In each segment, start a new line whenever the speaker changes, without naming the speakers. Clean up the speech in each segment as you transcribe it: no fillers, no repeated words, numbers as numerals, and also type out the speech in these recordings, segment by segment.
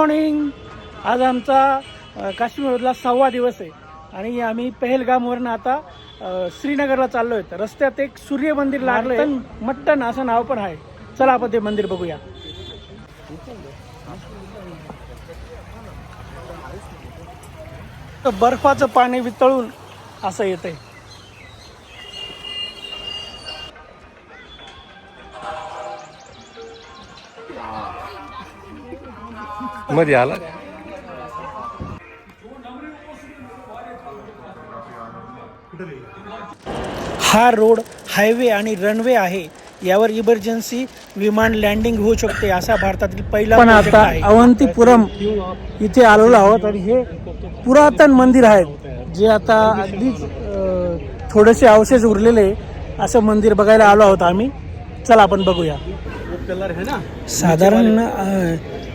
Morning. आज आमचा काश्मीरमधला 6वा दिवस आहे आणि आम्ही पहलगामवरून आता श्रीनगरला चाललो आहे. रस्त्यात एक सूर्य मंदिर लागलंय, मट्टन असं नाव पण आहे. चला आपण ते मंदिर बघूया. बर्फाचं पाणी वितळून असं येतंय.
मध्ये आला.
हा रोड हायवे आणि रनवे आहे. यावर इमर्जन्सी विमान लँडिंग होऊ शकते. असा भारतातील पहिला पण आता अवंतीपुरम इथे आलेलो आहोत आणि हे पुरातन मंदिर आहे जे आता अगदीच थोडेसे अवशेष उरलेले असं मंदिर बघायला आलो आहोत आम्ही. चला आपण बघूया. साधारण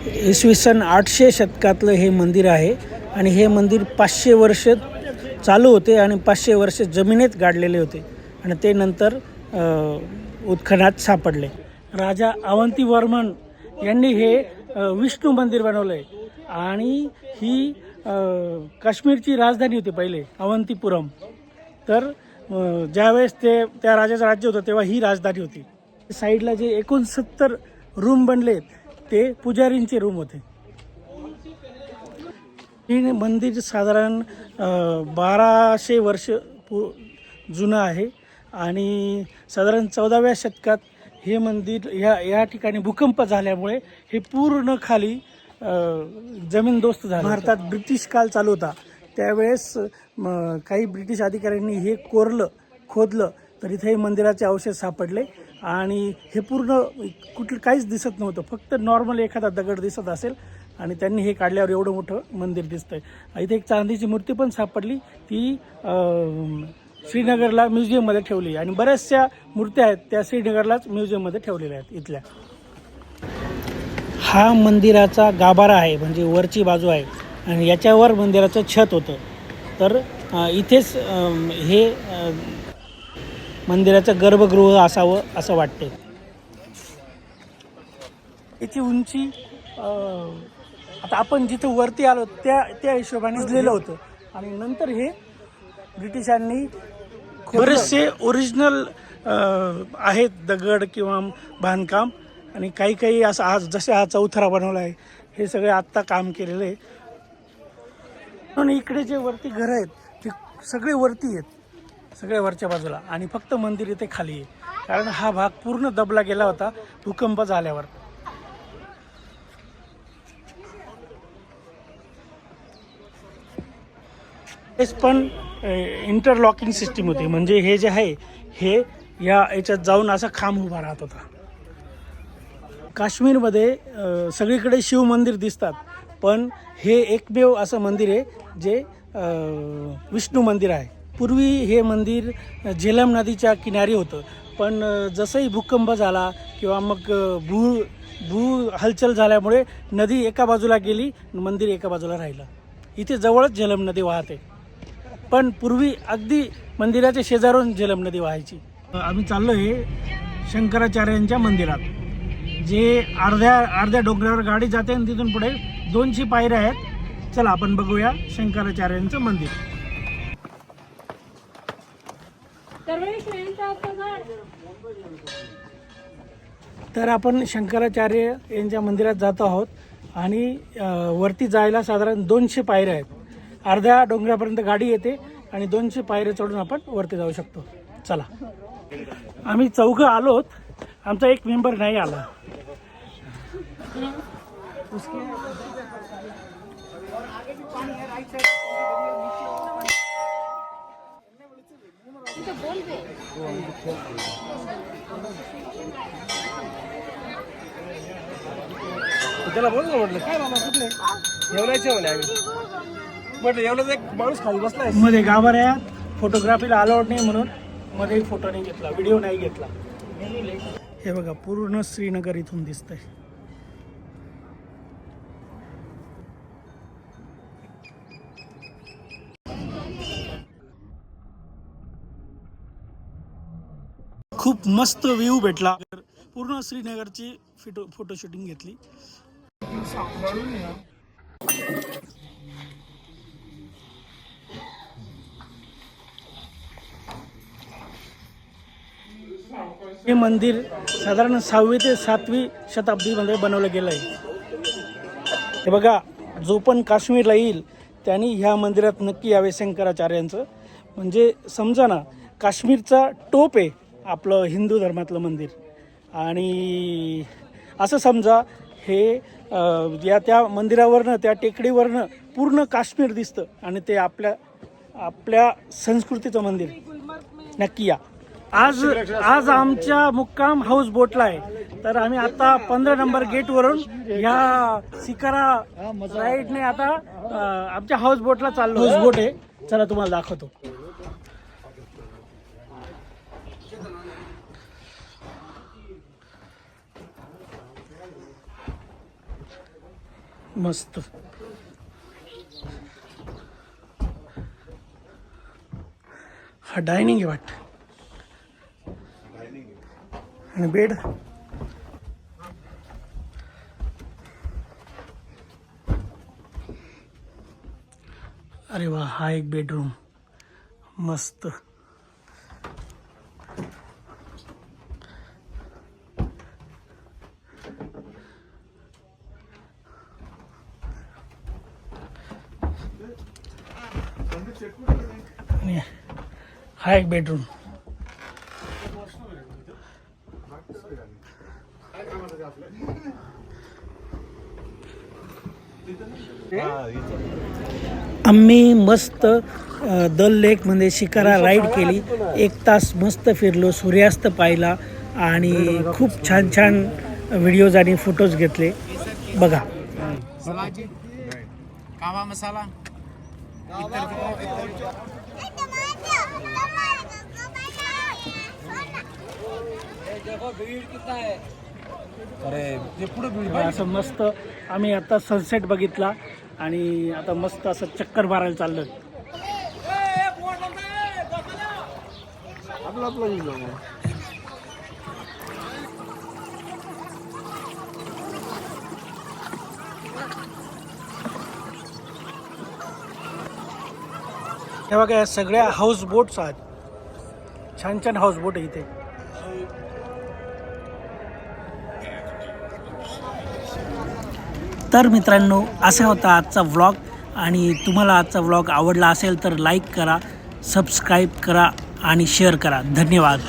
इसवी सन 800 शतकातलं हे मंदिर आहे आणि हे मंदिर 500 वर्ष चालू होते आणि 500 वर्ष जमिनीत गाडलेले होते आणि ते नंतर उत्खननात सापडले. राजा अवंतीवर्मन यांनी हे विष्णू मंदिर बनवलं आहे आणि ही काश्मीरची राजधानी होती पहिले अवंतीपुरम. तर ज्यावेळेस त्या राजाचं राज्य होतं तेव्हा ही राजधानी होती. साईडला जे 69 रूम बनले ते पुजारींचे रूम होते. हे मंदिर साधारण 1200 वर्ष जुनं आहे आणि साधारण 14व्या शतकात हे मंदिर या ठिकाणी भूकंप झाल्यामुळे हे पूर्ण खाली जमीनदोस्त झालं. भारतात ब्रिटिश काळ चालू होता त्यावेळेस काही ब्रिटिश अधिकाऱ्यांनी हे खोदलं तर इथे हे मंदिराचे अवशेष सापडले आणि हे पूर्ण काहीच दिसत नव्हतं, फक्त नॉर्मल एखादा दगड दिसत असेल आणि त्यांनी हे काढल्यावर एवढं मोठं मंदिर दिसतंय. इथे एक चांदीची मूर्ती पण सापडली, ती श्रीनगरला म्युझियममध्ये ठेवली आणि बऱ्याचशा मूर्त्या आहेत त्या श्रीनगरलाच म्युझियममध्ये ठेवलेल्या आहेत इथल्या. हा मंदिराचा गाभारा आहे, म्हणजे वरची बाजू आहे आणि याच्यावर मंदिराचं छत होतं. तर इथेच हे मंदिराचं गर्भगृह असावं असं वाटते. याची उंची आता आपण जिथं वरती आलो त्या हिशोबाने उजलेलं होतं आणि नंतर हे ब्रिटिशांनी बरेचसे ओरिजिनल आहेत दगड किंवा बांधकाम आणि काही असं आज जसे हा चौथरा बनवला आहे हे सगळे आत्ता काम केलेलं आहे. आणि इकडे जे वरती घरं आहेत ते सगळे वरती आहेत, सगळ्या वरच्या बाजूला, आणि फक्त मंदिर इथे खाली आहे कारण हा भाग पूर्ण दबला गेला होता भूकंप झाल्यावर. हेच पण इंटरलॉकिंग सिस्टीम होती, म्हणजे हे जे आहे हे याच्यात जाऊन असा खांब उभा राहत होता. काश्मीरमध्ये सगळीकडे शिव मंदिर दिसतात पण हे एकमेव असं मंदिर आहे जे विष्णू मंदिर आहे. पूर्वी हे मंदिर झेलम नदीच्या किनारी होतं पण जसंही भूकंप झाला किंवा मग भू हलचल झाल्यामुळे नदी एका बाजूला गेली, मंदिर एका बाजूला राहिलं. इथे जवळच झेलम नदी वाहते पण पूर्वी अगदी मंदिराच्या शेजारून झेलम नदी वाहायची. आम्ही चाललो आहे शंकराचार्यांच्या मंदिरात, जे अर्ध्या डोंगरावर गाडी जाते आणि तिथून पुढे 200 पायऱ्या आहेत. चला आपण बघूया शंकराचार्यांचं मंदिर. तर आपण शंकराचार्य यांच्या मंदिरात जातो आहोत आणि वरती जायला साधारण 200 पायऱ्या आहेत. अर्ध्या डोंगरापर्यंत गाडी येते आणि 200 पायऱ्या चढून आपण वरती जाऊ शकतो. चला. आम्ही 4 आलोत, आमचा एक मेंबर नाही आला.
त्याला बोल ना, म्हटलं काय बाबा कुठले येवल्याचे म्हणे आम्ही. म्हटलं येवल्याचा एक माणूस खाली बसलाय
मध्ये गाभाऱ्यात. फोटोग्राफीला अलाउड नाही म्हणून मध्ये फोटो नाही घेतला, व्हिडिओ नाही घेतला. हे बघा पूर्ण श्रीनगर इथून दिसतंय. खूप मस्त व्ह्यू भेटला. पूर्ण श्रीनगरची फोटो शूटिंग घेतली. हे मंदिर साधारण 6वी ते 7वी शताब्दीमध्ये बनवलं गेलं आहे. हे बघा, जो पण काश्मीरला येईल त्यांनी ह्या मंदिरात नक्की यावे शंकराचार्यांचं. म्हणजे समजा ना, काश्मीरचा टोप आहे आपलं हिंदू धर्मातलं मंदिर. आणि असं समजा हे त्या मंदिरावरनं, त्या टेकडीवरनं पूर्ण काश्मीर दिसतं आणि ते आपल्या संस्कृतीचं मंदिर. नक्की या. आज आमच्या मुक्काम हाऊस बोटला आहे. तर आम्ही आता 15 नंबर गेटवरून ह्या शिकारा राईडने आता आमच्या हाऊस बोटला चाललो. हाऊस बोट आहे, चला तुम्हाला दाखवतो. मस्त. हा डायनिंग आहे वाटतं आणि बेड. अरे वा, हा एक बेडरूम मस्त. आणि हा एक बेडरूम. आम्ही मस्त दल लेकमध्ये शिकारा राईड केली. 1 तास मस्त फिरलो, सूर्यास्त पाहिला आणि खूप छान छान व्हिडिओज आणि फोटोज घेतले. बघा,
कावा मसाला
असं मस्त. आम्ही आता सनसेट बघितला आणि आता मस्त असं चक्कर मारायला चाललं. हे बघा, या सगळ्या हाऊस बोट्स आहेत. छान छान हाऊस बोट आहे इथे. तर मित्रांनो, असा होता आजचा व्लॉग. आणि तुम्हाला आजचा व्लॉग आवडला असेल तर लाईक करा, सबस्क्राईब करा आणि शेअर करा. धन्यवाद.